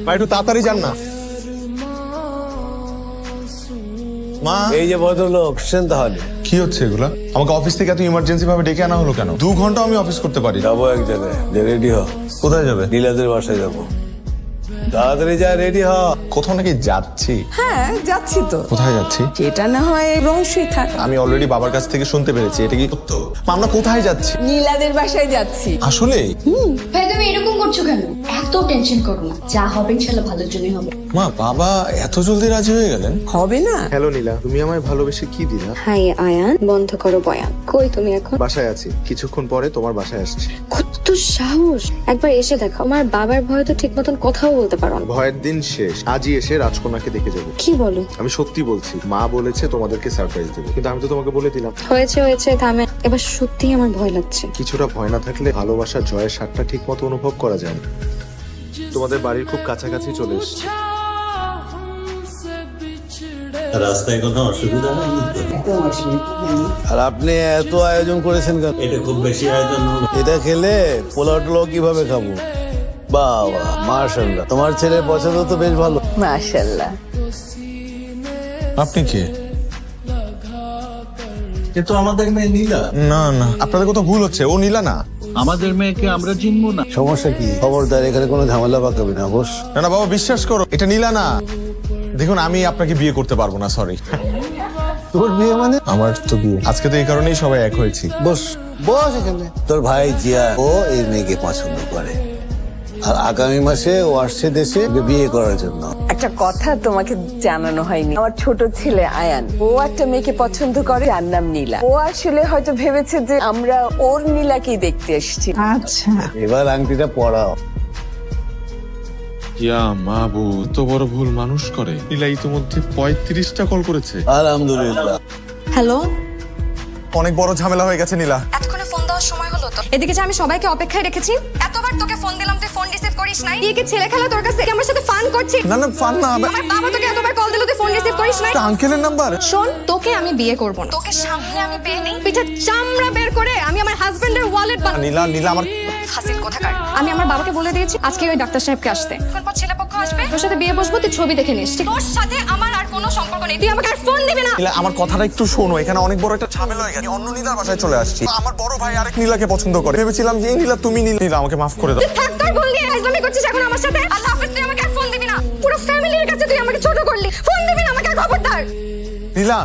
মা একটু তাড়াতাড়ি যান না। মা এই যে ভদ্রলোক সেন তাহলে কি হচ্ছে এগুলা? আমাকে অফিস থেকে এত ইমার্জেন্সি ভাবে ডেকে আনা হলো কেন? 2 ঘন্টা আমি অফিস করতে পারি। যাবো এক জায়গায়, যে রেডি হ। কোথায় যাবে? নীলাদের বাসায় যাবো। তাড়াতাড়ি যা, রেডি হ। কোথাও নাকি যাচ্ছি। হ্যাঁ যাচ্ছি তো। কোথায় যাচ্ছি? যেটা না হয় রহস্যই থাক। আমি অলরেডি বাবার কাছ থেকে শুনতে পেরেছি। এটা কি সত্য? মা, আমরা কোথায় যাচ্ছি? নীলাদের বাসায় যাচ্ছি। আসলে ভাই তুমি এরকম করছো কেন? এত টেনশন করো না, যা হবে ইনশাল্লাহ ভালোর জন্যই হবে। মা, বাবা এত জলদি রাজি হয়ে গেলেন? হবে না? হ্যালো নীলা, তুমি আমায় ভালোবেসে কি দিলা? হাই আয়ান, বন্ধ করো বয়ান। কই তুমি এখন? বাসায় আছি, কিছুক্ষণ পরে তোমার বাসায় আসছি। কত সাহস! একবার এসে দেখো। আমার বাবার ভয়ে তো ঠিক মতন কথাও বলতে পারো না। ভয়ের দিন শেষ, আজই এসে রাজকন্যাকে দেখে যাবো। কি বলো? আমি সত্যি বলছি, মা বলেছে তোমাদেরকে সারপ্রাইজ দেবে, কিন্তু আমি তো তোমাকে বলে দিলাম। হয়েছে থামে। এবার সত্যিই আমার ভয় লাগছে। কিছুটা ভয় না থাকলে ভালোবাসা জয়ের স্বাদটা ঠিক মতো অনুভব করা যায় না। তোমাদের বাড়ির খুব কাছাকাছি চলে এসেছি। রাস্তায় কোনো অসুবিধা নাই তো? আর আপনি এত আয়োজন করেছেন কেন? এটা খুব বেশি আয়োজন হলো। এটা খেলে পোলাও টোলাও কিভাবে খাবো? বাবা মাশাআল্লাহ, তোমার ছেলের পছন্দ তো বেশ ভালো। মাশাআল্লাহ। আপনি কে? এ তো আমাদের মেয়ে নীলা। না না, আপনাদের কোথাও ভুল হচ্ছে। ও নীলা না। আমাদের মেয়েকে আমরা চিনবো না? সমস্যা কি? খবরদার এখানে কোনো ঝামেলা পাকাবে না বস। না না বাবা, বিশ্বাস করো, এটা নীলা না। দেখুন, আমি আপনাকে বিয়ে করতে পারবো না, সরি। তোর বিয়ে মানে? আমার তো বিয়ে আজকে, তো এই কারণেই সবাই এক হয়েছি। বস বস এখানে। তোর ভাই জিয়া ও এই মেয়েকে পছন্দ করে, আর আগামী মাসে ও আসছে দেশে ওকে বিয়ে করার জন্য। একটা কথা তোমাকে জানানো হয়নি। আমার ছোট ছেলে আয়ান, ও একটা মেয়েকে পছন্দ করে, যার নাম নীলা। ও আসলে হয়তো ভেবেছে যে আমরা ওর নীলাকেই দেখতে এসেছি। আচ্ছা। এবার আংটিটা পরাও। ইয়া মাবু, তো বড় ভুল মানুষ করে। নীলা ইতিমধ্যে 35টা কল করেছে। আলহামদুলিল্লাহ। হ্যালো, অনেক বড় ঝামেলা হয়ে গেছে নীলা। এতক্ষণে ফোন দেওয়ার সময় হলো তো? এদিকে যে আমি সবাইকে অপেক্ষায় রেখেছি, এতবার তোকে ফোন দিলাম, তুই ফোন রিসিভ করিস নাই। তুই কি ছেলে খেলা তোর কাছে? আমার সাথে ফান করছিস? না না, ফান না। আমার বাবা তোকে এতবার কল দিল, তুই ফোন রিসিভ করিস নাই। আঙ্কেলের নাম্বার। শোন, তোকে আমি বিয়ে করব না। তোকে সামনে আমি পেয়ে নেই, পিঠে চামড়া বের করে আমি আমার হাজবেন্ডের ওয়ালেট বানাবো। নীলা নীলা আমার ফাসিল কোথাকার। আমি আমার বাবাকে বলে দিয়েছি আজকে ওই ডাক্তার সাহেবকে আসতে। এখন পর ছেলে পক্ষ আসবে, তোর সাথে বিয়ে বসবো, তুই ছবি দেখে নিস। তোর সাথে আমার আর কোনো সম্পর্ক নেই, তুই আমাকে আর ফোন দিবি না। নীলা, আমার কথাটা একটু শোনো। এখানে অনেক বড় একটা ঝামেলা হয়ে গেছে। অন্য নীলার বাসায় চলে আসছি। আমার বড় ভাই আরেক নীলাকে পছন্দ করে। ভেবেছিলাম যে এই নীলা তুমি। নীলা আমাকে মাফ করে দাও। তুই থাক, তোর ভুল নিয়ে আইজলামি করছিস এখন আমার সাথে। আল্লাহ হাফেজ, তুই আমাকে আর ফোন দিবি না। পুরো ফ্যামিলির কাছে তুই আমাকে ছোট করলি। ফোন দিবি না আমাকে আর, খবরদার। নীলা